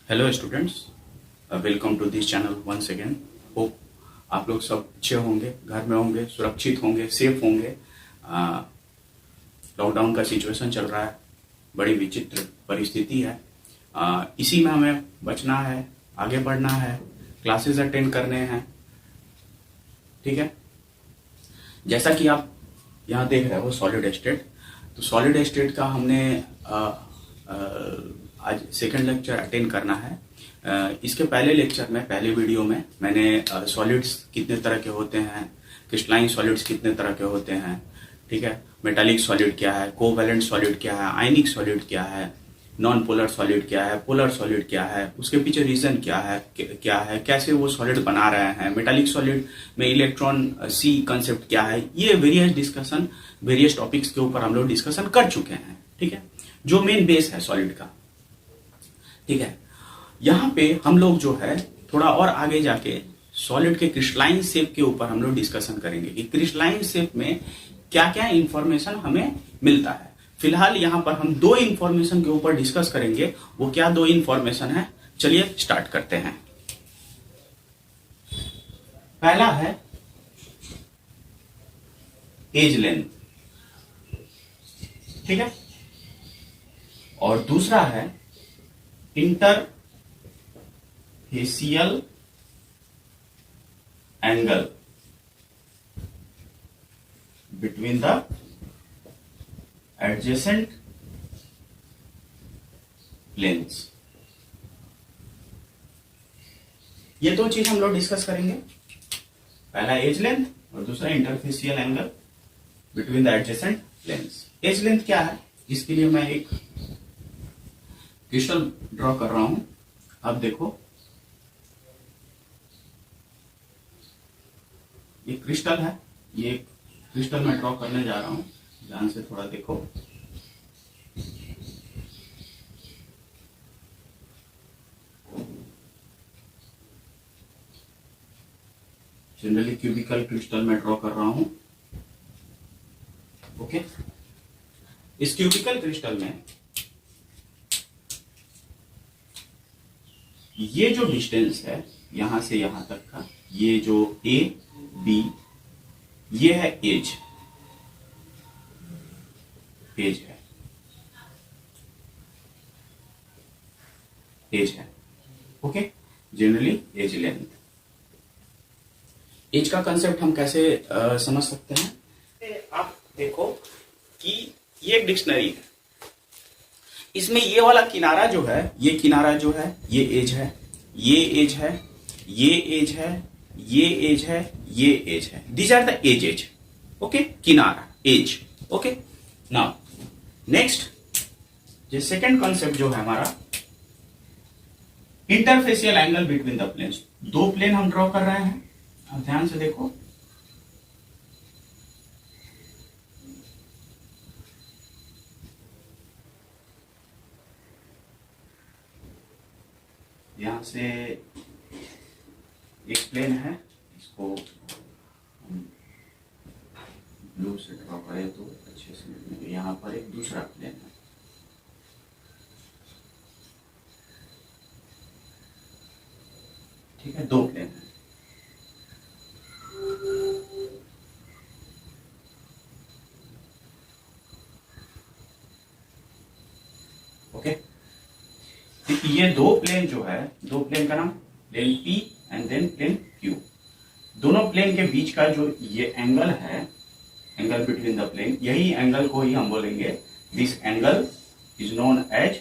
Hello students, welcome to this channel once again. Hope आप लोग सब अच्छे होंगे, घर में होंगे, सुरक्षित होंगे, सेफ होंगे। लॉकडाउन का सिचुएशन चल रहा है, बड़ी विचित्र परिस्थिति है। इसी में हमें बचना है, आगे बढ़ना है, क्लासेस अटेंड करने हैं। ठीक है, जैसा कि आप यहाँ देख रहे हो सॉलिड स्टेट, तो सॉलिड स्टेट का हमने आज सेकंड लेक्चर अटेंड करना है। इसके पहले लेक्चर में, पहले वीडियो में मैंने सॉलिड्स कितने तरह के होते हैं, क्रिस्टलाइन सॉलिड्स कितने तरह के होते हैं, ठीक है, मेटालिक सॉलिड क्या है, कोवैलेंट सॉलिड क्या है, आयनिक सॉलिड क्या है, नॉन पोलर सॉलिड क्या है, पोलर सॉलिड क्या है, उसके पीछे रीजन क्या है, कैसे वो सॉलिड बना रहे हैं, मेटालिक सॉलिड में इलेक्ट्रॉन सी कंसेप्ट क्या है। ये वेरियस टॉपिक्स के ऊपर हम लोग डिस्कशन कर चुके हैं। ठीक है, जो मेन बेस है सॉलिड का। ठीक है, यहाँ पे हम लोग जो है थोड़ा और आगे जाके सॉलिड के क्रिस्टलाइन शेप के ऊपर हम लोग डिस्कशन करेंगे कि क्रिस्टलाइन शेप में क्या क्या इंफॉर्मेशन हमें मिलता है। फिलहाल यहाँ पर हम दो इंफॉर्मेशन के ऊपर डिस्कस करेंगे। वो क्या दो इंफॉर्मेशन है, चलिए स्टार्ट करते हैं। पहला है एज लेंथ, ठीक है, और दूसरा है interfacial angle between the adjacent planes. ये दो चीज हम लोग डिस्कस करेंगे। पहला एज लेंथ और दूसरा interfacial angle between the adjacent planes. Edge length क्या है, इसके लिए मैं एक क्रिस्टल ड्रॉ कर रहा हूं। अब देखो, ये क्रिस्टल है, ये क्रिस्टल मैं ड्रॉ करने जा रहा हूं। ध्यान से थोड़ा देखो। जनरली क्यूबिकल क्रिस्टल मैं ड्रॉ कर रहा हूं। ओके, इस क्यूबिकल क्रिस्टल में ये जो डिस्टेंस है यहां से यहां तक का, ये जो ए बी, ये है एज है। Okay, generally edge length. Edge का कंसेप्ट हम कैसे समझ सकते हैं। आप देखो कि ये एक डिक्शनरी है, इसमें ये वाला किनारा जो है, ये किनारा जो है, ये एज है, ये एज है, ये एज है, ये एज है, ये एज है। These are the edges. Okay, किनारा, एज। ओके, नाउ नेक्स्ट जो सेकेंड कॉन्सेप्ट जो है हमारा, interfacial angle between the planes. दो प्लेन हम ड्रॉ कर रहे हैं, अब ध्यान से देखो। यहां से एक प्लेन है, इसको ब्लू से ड्रॉ करें तो अच्छे से मिलेंगे। यहां पर एक दूसरा प्लेन है, ठीक है, दो प्लेन है। ओके, ये दो प्लेन जो है, दो प्लेन का नाम plane P and then plane Q। दोनों प्लेन के बीच का जो ये एंगल है, एंगल बिटवीन द प्लेन, यही एंगल को ही हम बोलेंगे, this angle is known as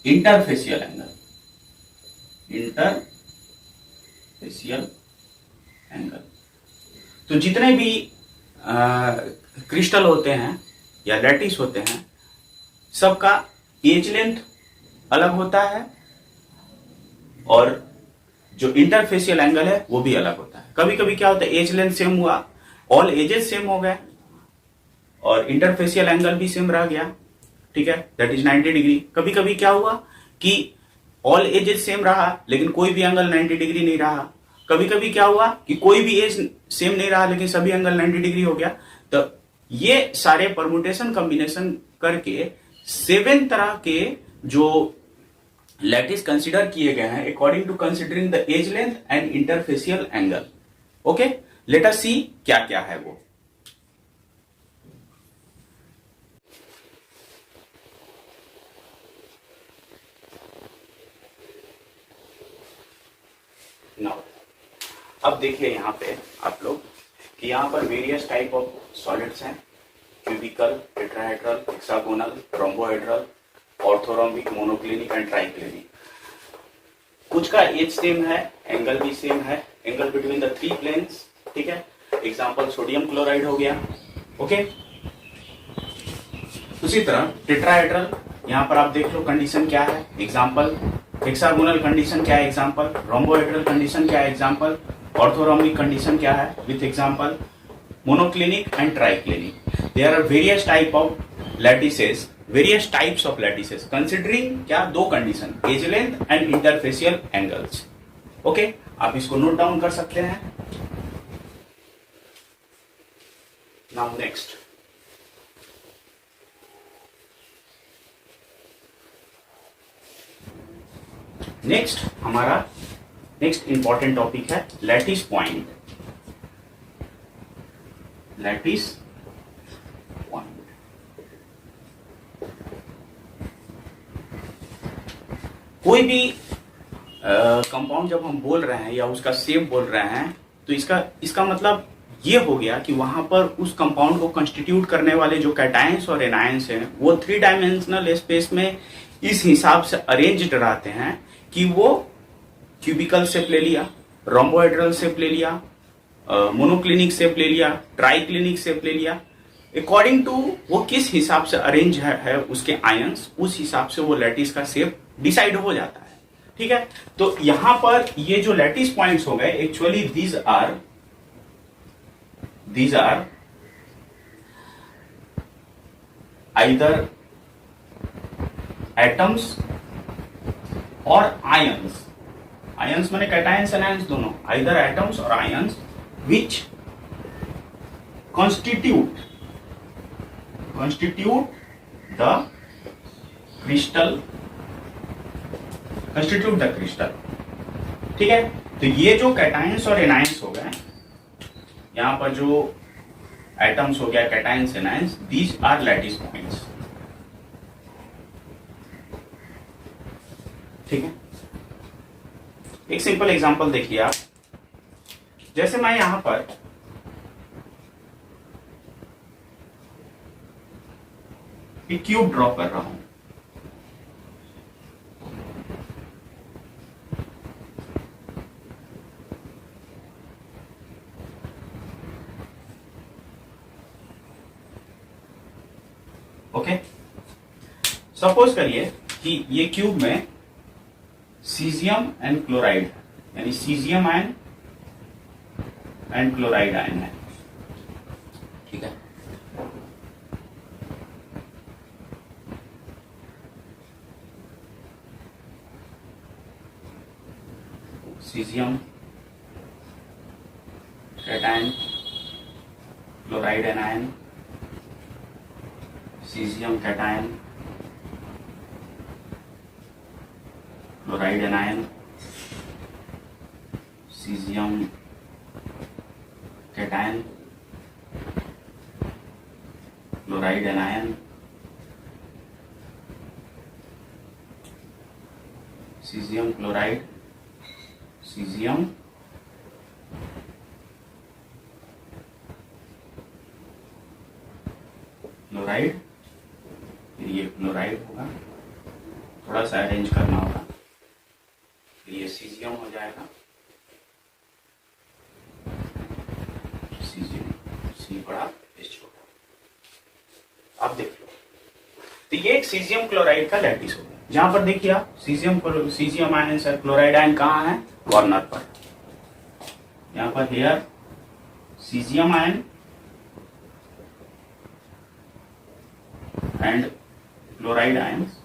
interfacial angle. Interfacial angle. तो जितने भी क्रिस्टल होते हैं या लैटिस होते हैं, सबका एज लेंथ अलग होता है और जो इंटरफेसियल एंगल है वो भी अलग होता है। कभी कभी क्या होता है, एज लेंथ सेम हुआ, ऑल एजेस सेम हो गए और इंटरफेसियल एंगल भी सेम रह गया, ठीक है, दैट इज 90 डिग्री। कभी कभी क्या हुआ कि ऑल एजेस सेम रहा लेकिन कोई भी एंगल 90 डिग्री नहीं रहा। कभी कभी क्या हुआ कि कोई भी एज सेम नहीं रहा लेकिन सभी एंगल 90 डिग्री हो गया। तो ये सारे परमुटेशन कॉम्बिनेशन करके 7 तरह के जो लैटिस कंसिडर किए गए हैं according to considering the edge length and interfacial angle. Okay, let us see क्या क्या है वो। नाउ अब देखिए यहां पे आप लोग कि यहां पर वेरियस टाइप ऑफ सॉलिड्स हैं, cubical, tetrahedral, hexagonal, rhombohedral, orthorhombic, monoclinic and triclinic. कुछ का एज सेम है, एंगल भी सेम है, angle between the three planes, ठीक है। एग्जांपल सोडियम क्लोराइड हो गया। ओके, उसी तरह टेट्राहेड्रल, यहां पर आप देख लो कंडीशन क्या है, एग्जांपल। हेक्सागोनल कंडीशन क्या है, एग्जांपल। रोम्बोहेड्रल कंडीशन क्या है, एग्जांपल। ऑर्थोरोम्बिक कंडीशन क्या है, with example. Monoclinic and triclinic. There are various type of lattices, various types of lattices considering क्या, दो condition, edge length and interfacial angles. Okay, आप इसको नोट डाउन कर सकते हैं। नाउ नेक्स्ट, हमारा नेक्स्ट इंपॉर्टेंट टॉपिक है लैटिस पॉइंट। लैटिस पॉइंट, कोई भी कंपाउंड जब हम बोल रहे हैं या उसका शेप बोल रहे हैं तो इसका मतलब ये हो गया कि वहां पर उस कंपाउंड को कंस्टिट्यूट करने वाले जो कैटायंस और एनायंस हैं वो थ्री डायमेंशनल स्पेस में इस हिसाब से अरेंज्ड रहते हैं कि वो क्यूबिकल शेप ले लिया, रोम्बोहेड्रल शेप ले लिया, मोनोक्लिनिक शेप ले लिया, ट्राइक्लिनिक शेप ले लिया। अकॉर्डिंग टू वो किस हिसाब से अरेंज है उसके आयंस, उस हिसाब से वो लैटिस का शेप डिसाइड हो जाता है, ठीक है। तो यहां पर ये जो लैटिस पॉइंट्स हो गए, actually these are either atoms और आयंस। आयंस माने कैटायंस एनायंस दोनों, आइदर एटम्स और ions which constitute the crystal, ठीक है। तो ये जो कैटायंस और एनायंस हो गए, यहां पर जो एटम्स हो गया cations anions, these are lattice points, ठीक है। एक सिंपल एग्जांपल देखिए आप, जैसे मैं यहां पर एक क्यूब ड्रॉ कर रहा हूं, ओके। सपोज करिए कि ये क्यूब में सीजियम एंड क्लोराइड, यानी caesium ion and chloride ion है, ठीक है। Caesium cation, chloride anion, caesium cation, chloride anion, caesium cation, chloride anion, caesium chloride, caesium chloride, फिर ये क्लोराइड होगा, थोड़ा सा अरेंज करना होगा, फिर ये सीजियम हो जाएगा, सी बड़ा एच छोटा। अब देख लो, तो ये एक सीजियम क्लोराइड का लैटिस हो गया। जहां पर देखिए आप सीजियम आयन सर क्लोराइड आयन कहाँ है, कॉर्नर पर। यहां पर here caesium ion and chloride ions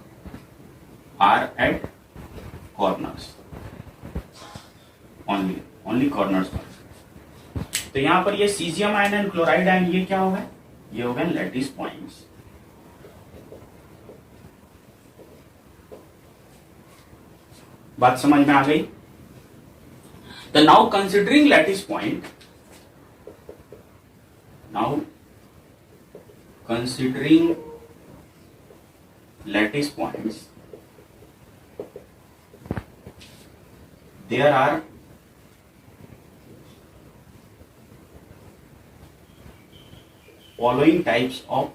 are at corners, only corners पर। तो यहां पर ये caesium ion and chloride ion ये क्या हो गए, ये हो गए लैटिस पॉइंट्स। बात समझ में आ गई? तो now considering lattice point, now considering lattice points, there are following types of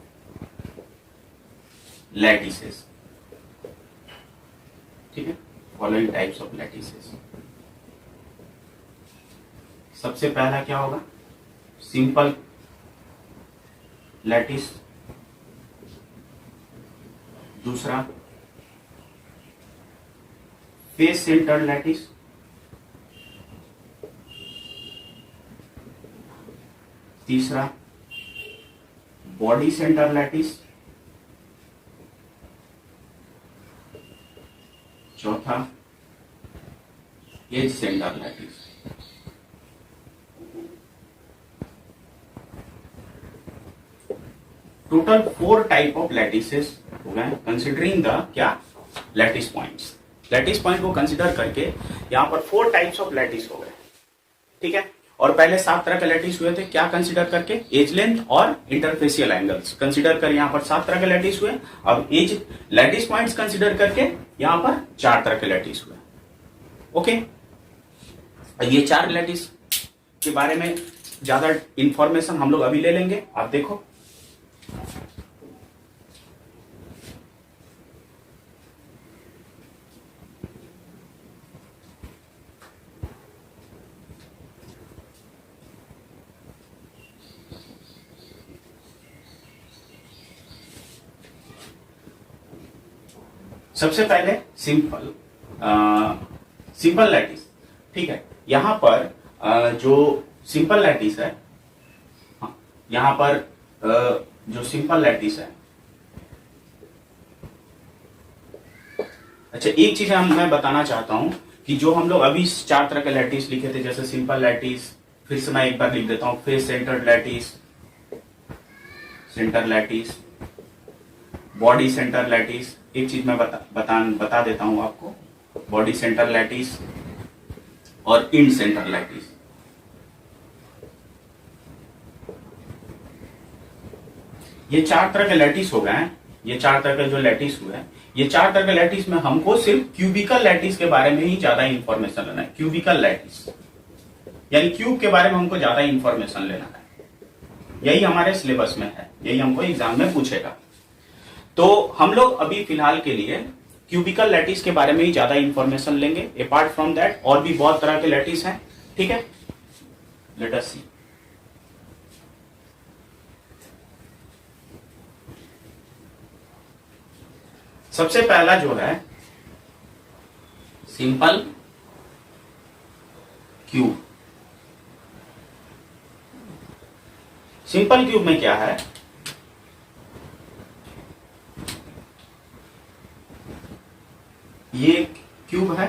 lattices, ठीक है, following types of lattices। सबसे पहला क्या होगा? सिंपल लैटिस, दूसरा फेस सेंटर्ड लैटिस, तीसरा बॉडी सेंटर लैटिस, चौथा edge centre lattice. Total 4 type of lattices हो गए कंसिडरिंग द क्या लैटिस पॉइंट्स। लैटिस पॉइंट को कंसिडर करके यहां पर 4 टाइप्स ऑफ लैटिस हो गए, ठीक है। और पहले 7 तरह के लैटिस हुए थे, क्या कंसिडर करके? एज लेंथ और इंटरफेसियल एंगल्स कंसिडर कर यहां पर 7 तरह के लैटिस हुए। अब एज लैटिस पॉइंट्स कंसिडर करके यहां पर 4 तरह के लैटिस हुए। ओके, ये 4 लैटिस के बारे में ज्यादा इंफॉर्मेशन हम लोग अभी ले लेंगे। आप देखो, सबसे पहले सिंपल लैटिस, ठीक है। यहां पर जो सिंपल लैटिस है, यहां पर जो सिंपल लैटिस है, अच्छा एक चीज मैं बताना चाहता हूं कि जो हम लोग अभी 4 तरह के लैटिस लिखे थे, जैसे सिंपल लैटिस, फिर से मैं एक बार लिख देता हूं, face centred lattice, centre lattice, body centre lattice. एक चीज मैं बता देता हूं आपको, बॉडी सेंटर लैटिस और इंड सेंटर लैटिस। ये 4 तरह के लैटिस हो गए हैं। ये 4 तरह के जो लैटिस हुए हैं, ये 4 तरह के लैटिस में हमको सिर्फ क्यूबिकल लैटिस के बारे में ही ज्यादा इंफॉर्मेशन लेना है। क्यूबिकल लैटिस यानी क्यूब के बारे में हमको ज्यादा इंफॉर्मेशन लेना है। यही हमारे सिलेबस में है, यही हमको एग्जाम में पूछेगा। तो हम लोग अभी फिलहाल के लिए क्यूबिकल लैटिस के बारे में ही ज्यादा इंफॉर्मेशन लेंगे। अपार्ट फ्रॉम दैट और भी बहुत तरह के लैटिस हैं, ठीक है। लेट अस सी। सबसे पहला जो है सिंपल क्यूब। सिंपल क्यूब में क्या है? ये क्यूब है,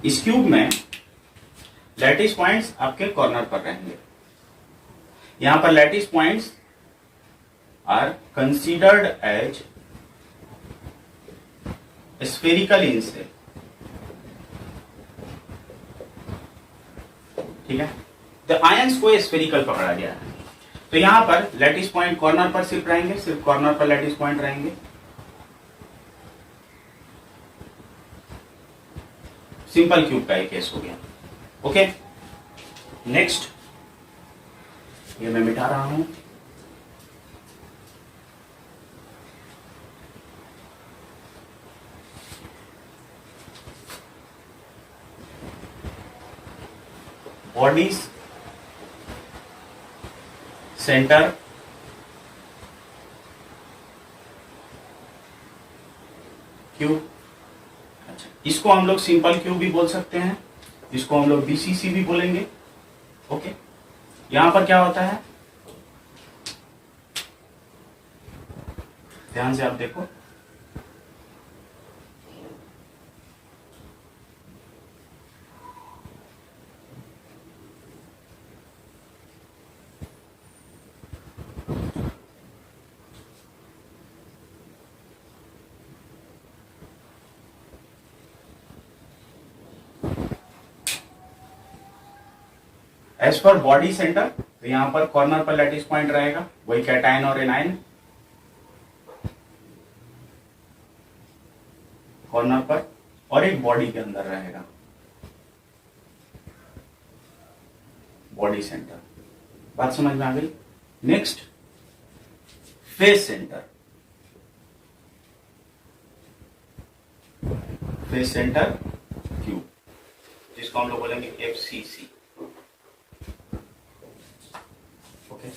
इस क्यूब में लैटिस पॉइंट्स आपके कॉर्नर पर रहेंगे। यहां पर lattice points are considered as spherical in shape, ठीक है। तो आयंस को स्फेरिकल पकड़ा गया है। तो यहां पर लैटिस पॉइंट कॉर्नर पर सिर्फ रहेंगे, सिर्फ कॉर्नर पर लैटिस पॉइंट रहेंगे। सिंपल क्यूब का एक केस हो गया। ओके, नेक्स्ट, ये मैं मिटा रहा हूं। Bodies centre cube. अच्छा, इसको हम लोग सिंपल क्यूब भी बोल सकते हैं, इसको हम लोग बीसीसी भी बोलेंगे। ओके, यहां पर क्या होता है, ध्यान से आप देखो, एज पर बॉडी सेंटर, तो यहां पर कॉर्नर पर लैटिस पॉइंट रहेगा, वही कैटायन और एनायन कॉर्नर पर, और एक बॉडी के अंदर रहेगा, बॉडी सेंटर। बात समझ में आ गई? Next, face centre. Face centre Q, जिसको हम लोग बोलेंगे FCC। ओके,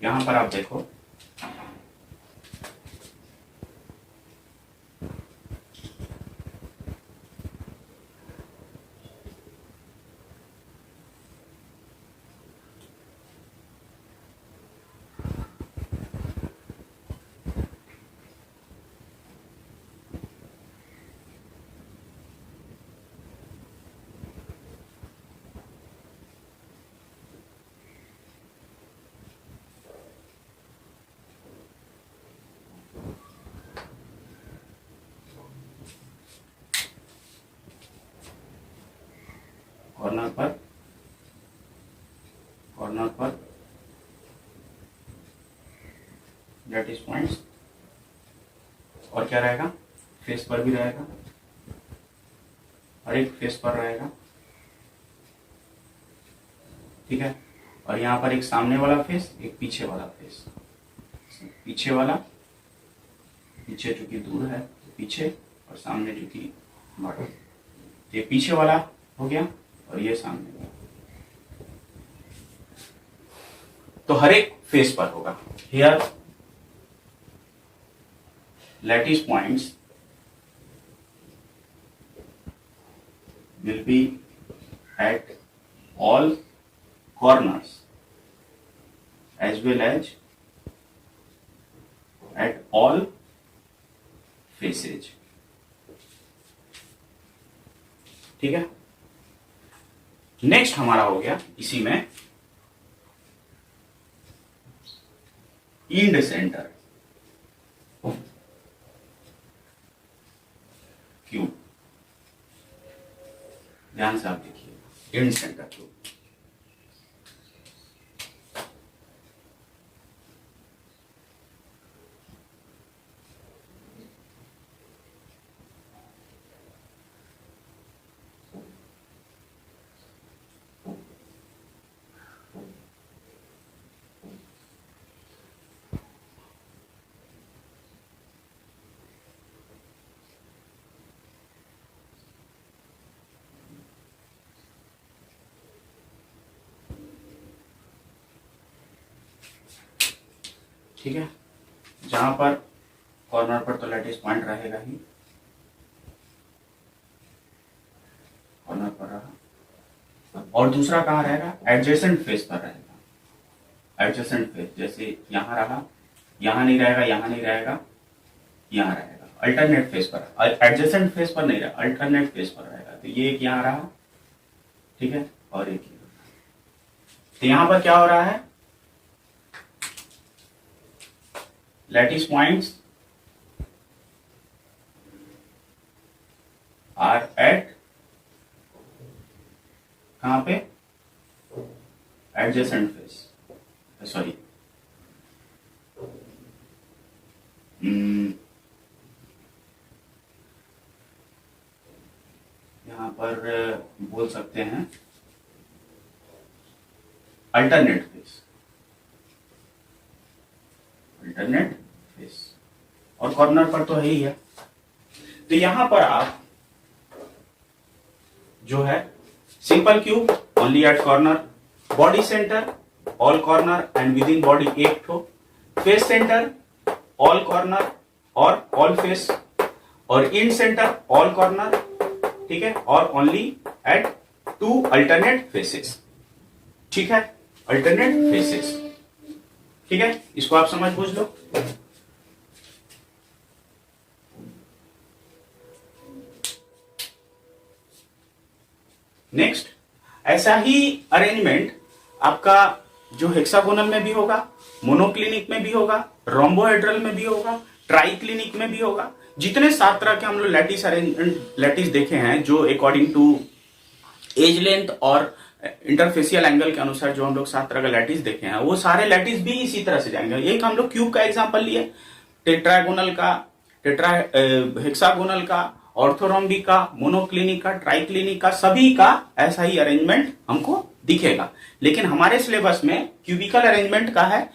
यहां पर आप देखो, कॉर्नर पर लैटिस पॉइंट्स, और क्या रहेगा, फेस पर भी रहेगा, और एक फेस पर रहेगा, ठीक है। और यहां पर एक सामने वाला फेस, एक पीछे वाला फेस। पीछे वाला, पीछे चूंकि दूर है तो पीछे, और सामने चूंकि बड़ा, ये पीछे वाला हो गया और ये सामने वाला। तो हर एक फेस पर होगा। Here lattice points will be at all corners as well as at all faces। ठीक है। नेक्स्ट हमारा हो गया इसी में इंड सेंटर क्यू। ध्यान से आप देखिए, इंड सेंटर क्यू। ठीक है, जहां पर कॉर्नर पर तो लैटिस पॉइंट रहेगा ही, कॉर्नर पर रहा, और दूसरा कहां रहेगा, एडजेसेंट फेस पर रहेगा। एडजेसेंट फेस जैसे यहां रहा, यहां नहीं रहेगा, यहां नहीं रहेगा, यहां रहेगा। अल्टरनेट फेस पर, एडजेसेंट फेस पर नहीं रहेगा, अल्टरनेट फेस पर रहेगा। तो ये एक यहां रहा, ठीक है, और एक ये। तो यहां पर क्या हो रहा है, lattice points are at कहां पे, adjacent face, सॉरी यहां पर बोल सकते हैं अल्टरनेट फेस, अल्टरनेट फेस, और कॉर्नर पर तो है ही है। तो यहां पर आप जो है simple cube only at corner, body centre all corner and within body एक ठो, फेस सेंटर ऑल कॉर्नर और ऑल फेस, और इन सेंटर ऑल कॉर्नर, ठीक है, और only at two alternate faces. ठीक है, अल्टरनेट फेसेस। ठीक है, इसको आप समझ बूझ लो। नेक्स्ट, ऐसा ही अरेंजमेंट आपका जो हेक्सागोनल में भी होगा, मोनोक्लिनिक में भी होगा, रोम्बोहेड्रल में भी होगा, ट्राई क्लिनिक में भी होगा। जितने 7 तरह के हम लोग लैटिस अरेंजमेंट लैटिस देखे हैं, जो अकॉर्डिंग टू एज लेंथ और इंटरफेसियल एंगल के अनुसार जो हम लोग 7 तरह का लैटिस देखे हैं, वो सारे लैटिस भी इसी तरह से जाएंगे। एक हम लोग क्यूब का एग्जांपल लिए, टेट्रागोनल का, हेक्सागोनल का, ऑर्थोरोम्बिक का, मोनोक्लिनिक का, ट्राइक्लिनिक का, सभी का ऐसा ही अरेंजमेंट हमको दिखेगा। लेकिन हमारे सिलेबस में क्यूबिकल अरेंजमेंट का है,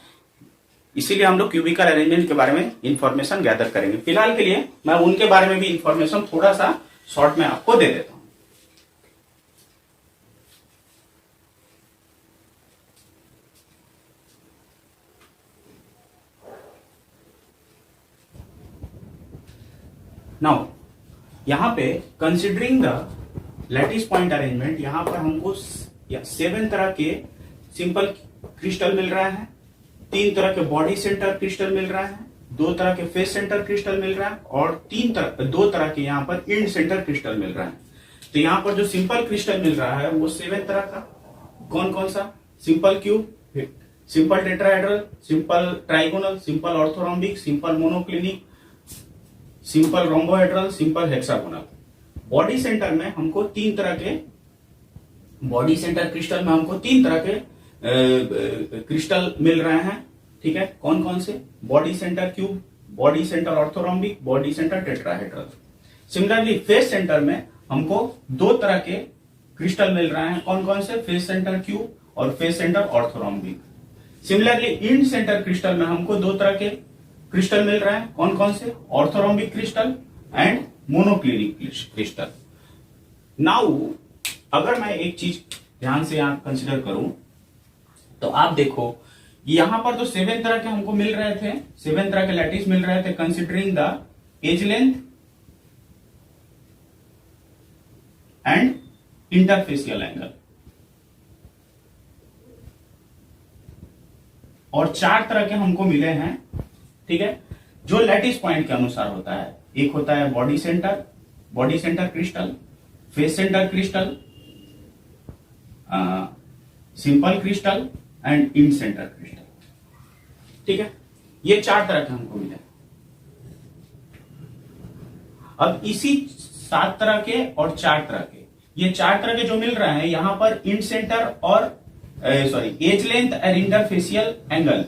इसीलिए हम लोग क्यूबिकल अरेंजमेंट के बारे में इंफॉर्मेशन गैदर करेंगे। फिलहाल के लिए मैं उनके बारे में भी इंफॉर्मेशन थोड़ा सा शॉर्ट में आपको दे देता हूं। नाउ यहां पे considering the lattice point arrangement, यहां पर हमको 7 तरह के सिंपल क्रिस्टल मिल रहा है, 3 तरह के बॉडी सेंटर क्रिस्टल मिल रहा है, 2 तरह के फेस सेंटर क्रिस्टल मिल रहा है, और 2 तरह के यहाँ पर इंड सेंटर क्रिस्टल मिल रहा है। तो यहाँ पर जो सिंपल क्रिस्टल मिल रहा है वो 7 तरह का, कौन कौन सा? Simple cube, simple tetrahedral, simple trigonal, simple orthorhombic, simple monoclinic, simple rhombohedral, simple hexagonal. Body centre में हमको 3 तरह के, बॉडी सेंटर क्रिस्टल में हमको 3 तरह के क्रिस्टल मिल रहे हैं, ठीक है? कौन कौन से? Body centre cube, body centre orthorhombic, body centre tetrahedral. Similarly face centre में हमको 2 तरह के क्रिस्टल मिल रहे हैं, कौन कौन से? फेस सेंटर क्यूब और face centre orthorhombic. Similarly end centre crystal में हमको 2 तरह के क्रिस्टल मिल रहे हैं, कौन कौन से? Orthorhombic crystal and monoclinic crystal. Now अगर मैं एक चीज ध्यान से यहां कंसिडर करूं तो आप देखो यहां पर तो 7 तरह के हमको मिल रहे थे, 7 तरह के लैटिस मिल रहे थे, considering the edge length and interfacial angle, और 4 तरह के हमको मिले हैं, ठीक है? जो लैटिस पॉइंट के अनुसार होता है। एक होता है body centre crystal, face centre crystal, simple crystal and end centre crystal, ठीक है? ये 4 तरह के हमको मिले। अब इसी 7 तरह के और 4 तरह के, ये 4 तरह के जो मिल रहे हैं यहां पर इंड सेंटर और एज लेंथ और इंटरफेसियल एंगल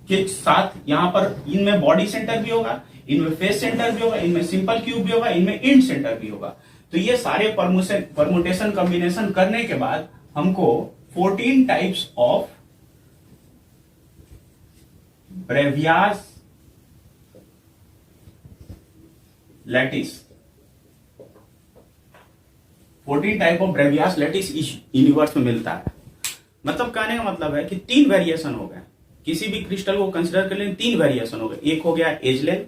के साथ, यहां पर इनमें बॉडी सेंटर भी होगा, इनमें फेस सेंटर भी होगा, इनमें सिंपल क्यूब भी होगा, इनमें इंड सेंटर भी होगा। तो ये सारे परमुटेशन कॉम्बिनेशन करने के बाद हमको 14 types of Bravais lattice, 14 type of Bravais lattice इस यूनिवर्स में मिलता है। मतलब कहने का मतलब है कि 3 वेरिएशन हो गए, किसी भी क्रिस्टल को कंसिडर कर लें 3 वेरिएशन हो गए। एक हो गया एज लेंथ,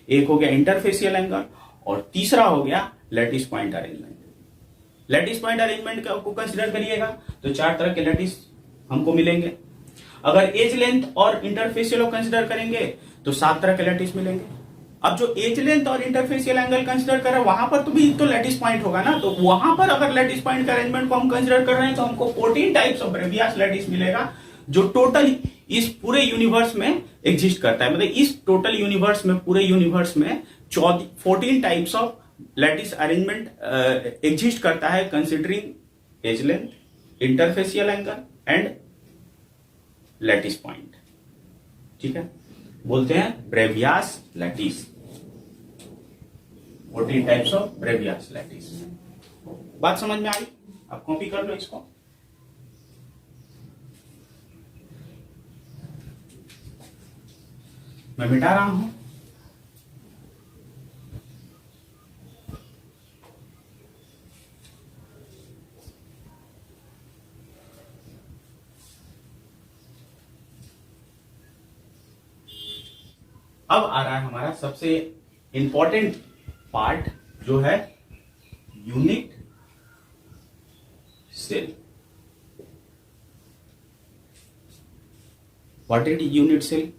एक हो गया इंटरफेसियल एंगल, और तीसरा हो गया lattice point arrangement. Lattice point arrangement को कंसिडर करिएगा तो 4 तरह के लैटिस हमको मिलेंगे। अगर एज लेंथ और इंटरफेसियल को कंसिडर करेंगे तो 7 तरह के लैटिस मिलेंगे। अब जो एज लेंथ और इंटरफेसियल एंगल कंसिडर कर रहे हैं वहां पर तो भी तो लैटिस पॉइंट होगा ना, तो वहां पर अगर लैटिस पॉइंट का अरेंजमेंट को हम कंसिडर कर रहे हैं तो हमको 14 टाइप्स ऑफ ब्रेवियास लैटिस मिलेगा, जो टोटल इस पूरे यूनिवर्स में एग्जिस्ट करता है। मतलब इस टोटल यूनिवर्स में, पूरे यूनिवर्स में 14 types of lattice arrangement exist करता है, considering edge length, interfacial angle and lattice point, ठीक है? बोलते हैं Bravais lattice, 14 types of Bravais lattice. बात समझ में आई? आप कॉपी कर लो इसको। मैं मिटा रहा हूं। अब आ रहा है हमारा सबसे इंपॉर्टेंट पार्ट, जो है unit cell. What is unit cell?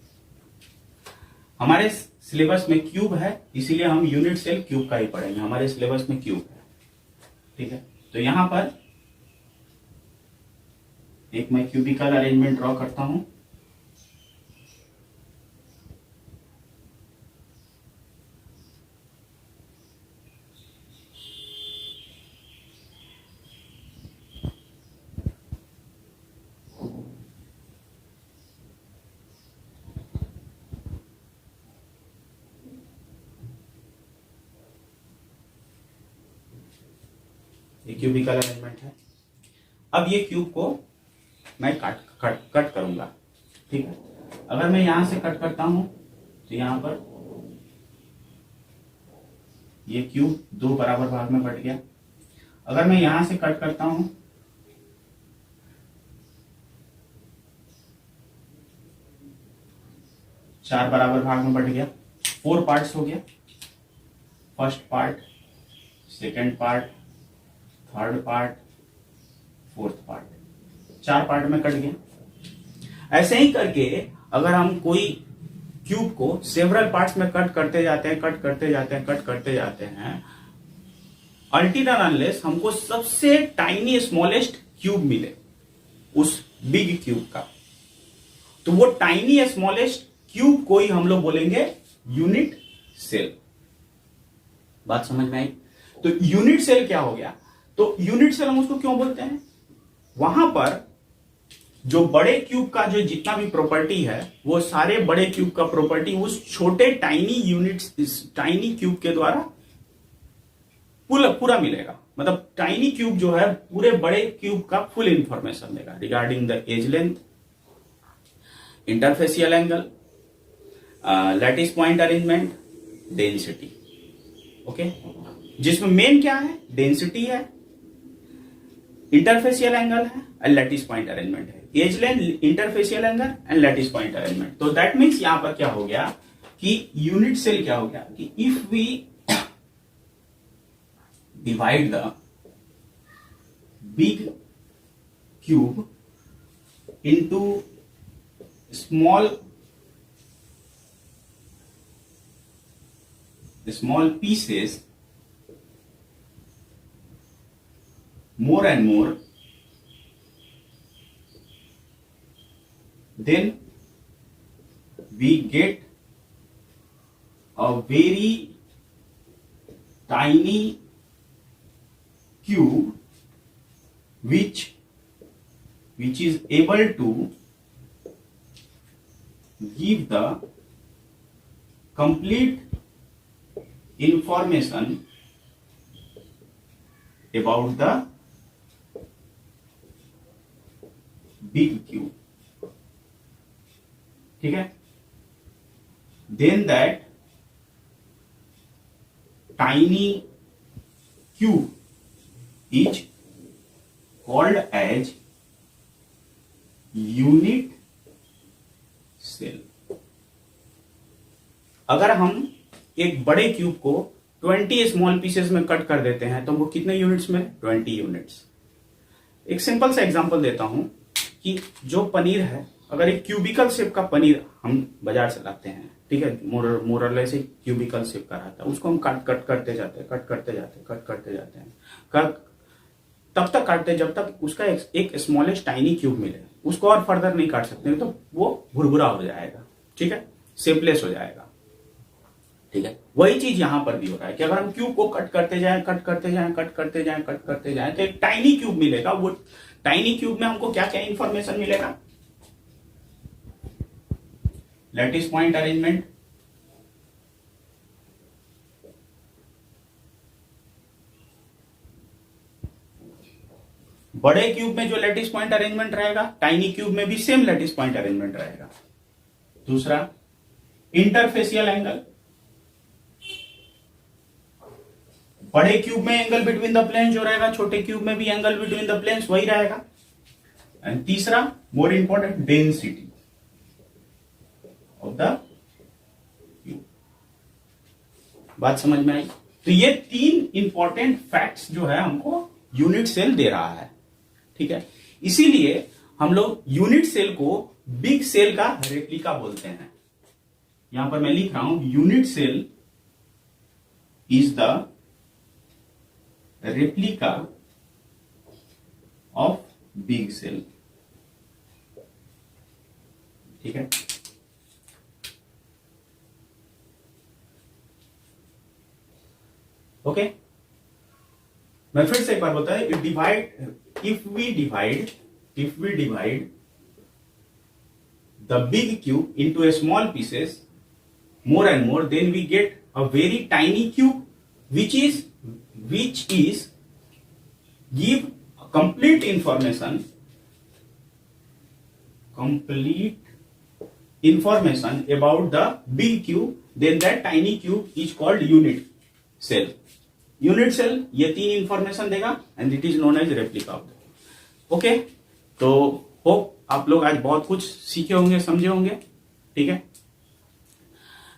हमारे सिलेबस में क्यूब है, इसीलिए हम यूनिट सेल क्यूब का ही पढ़ेंगे। हमारे सिलेबस में क्यूब है, ठीक है? तो यहां पर एक मैं क्यूबिकल अरेंजमेंट ड्रॉ करता हूं। ये क्यूबिकल अरेंजमेंट है। अब ये क्यूब को मैं कट करूंगा, ठीक है। अगर मैं यहां से कट करता हूं तो यहां पर ये क्यूब 2 बराबर भाग में बट गया। अगर मैं यहां से कट करता हूं, चार बराबर भाग में बट गया, 4 पार्ट्स हो गया। First part, second part, third part, fourth part, 4 part में कट गया। ऐसे ही करके अगर हम कोई क्यूब को सेवरल पार्ट्स में कट करते जाते हैं, कट करते जाते हैं, अल्टिल अनलेस हमको सबसे टाइनी स्मॉलेस्ट क्यूब मिले उस बिग क्यूब का, तो वो टाइनी स्मॉलेस्ट क्यूब को ही हम लोग बोलेंगे यूनिट सेल। बात समझ में आई? तो यूनिट सेल क्या हो गया? तो यूनिट सेल हम उसको क्यों बोलते हैं? वहां पर जो बड़े क्यूब का जो जितना भी प्रॉपर्टी है, वो सारे बड़े क्यूब का प्रॉपर्टी उस छोटे टाइनी यूनिट्स, इस टाइनी क्यूब के द्वारा पूरा मिलेगा। मतलब टाइनी क्यूब जो है पूरे बड़े क्यूब का फुल इंफॉर्मेशन देगा regarding the edge length, interfacial angle, lattice point arrangement, density. Okay, जिसमें मेन क्या है? डेंसिटी है, इंटरफेसियल एंगल है और लैटिस पॉइंट अरेंजमेंट है। Edge length, interfacial angle and lattice point arrangement. तो दैट मीन्स यहां पर क्या हो गया कि यूनिट सेल क्या हो गया कि if we divide the big cube into small pieces more and more, then we get a very tiny cube which is able to give the complete information about the big cube, ठीक है। then that tiny cube is called as unit cell। अगर हम एक बड़े cube को 20 small pieces में cut कर देते हैं तो वो कितने यूनिट्स में? 20 यूनिट्स। एक सिंपल सा एग्जांपल देता हूं कि जो पनीर है, अगर एक क्यूबिकल शेप का पनीर हम बाजार से लाते हैं, ठीक है, मोरलेस एक क्यूबिकल शेप का रहता है, उसको हम कट करते जाते हैं, तब तक काटते जब तक उसका एक स्मॉलेस्ट टाइनी क्यूब मिले। उसको और फर्दर नहीं काट सकते तो वो भुरभुरा हो जाएगा, ठीक है, शेपलेस हो जाएगा, ठीक है। वही चीज यहां पर भी हो रहा है कि अगर हम क्यूब को कट करते जाएं तो एक टाइनी क्यूब मिलेगा। वो टाइनी क्यूब में हमको क्या क्या इंफॉर्मेशन मिलेगा? लैटिस पॉइंट अरेंजमेंट, बड़े क्यूब में जो लैटिस पॉइंट अरेंजमेंट रहेगा, टाइनी क्यूब में भी सेम लैटिस पॉइंट अरेंजमेंट रहेगा। दूसरा, इंटरफेसियल एंगल, बड़े क्यूब में एंगल बिटवीन द प्लेन जो रहेगा, छोटे क्यूब में भी एंगल बिटवीन द प्लेन्स वही रहेगा। एंड तीसरा, more important, density of the cube. बात समझ में आई? तो ये 3 इंपॉर्टेंट फैक्ट्स जो है हमको यूनिट सेल दे रहा है, ठीक है। इसीलिए हम लोग यूनिट सेल को बिग सेल का रेप्लिका बोलते हैं। यहां पर मैं लिख रहा हूं, unit cell is the replica of big cell, ठीक है। ओके, मैं फिर से एक बार बोलता है, if we divide the big cube into a small pieces more and more, then we get a very tiny cube which is give complete information about the big cube, then that tiny cube is called unit cell. Unit cell ये 3 information देगा and it is known as replica of the. Okay, तो hope आप लोग आज बहुत कुछ सीखे होंगे, समझे होंगे। ठीक है,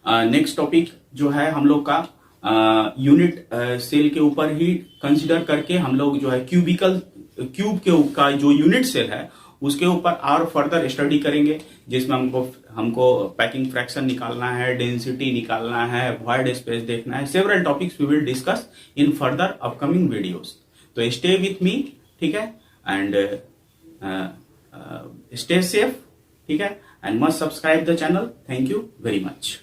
नेक्स्ट टॉपिक जो है हम लोग का यूनिट सेल के ऊपर ही कंसिडर करके हम लोग जो है क्यूब का जो यूनिट सेल है उसके ऊपर और फर्दर स्टडी करेंगे, जिसमें हमको पैकिंग फ्रैक्शन निकालना है, डेंसिटी निकालना है, वॉइड स्पेस देखना है। Several topics we will discuss in further upcoming videos. तो स्टे विथ मी, ठीक है, एंड स्टे सेफ, ठीक है, and must subscribe the channel. Thank you very much.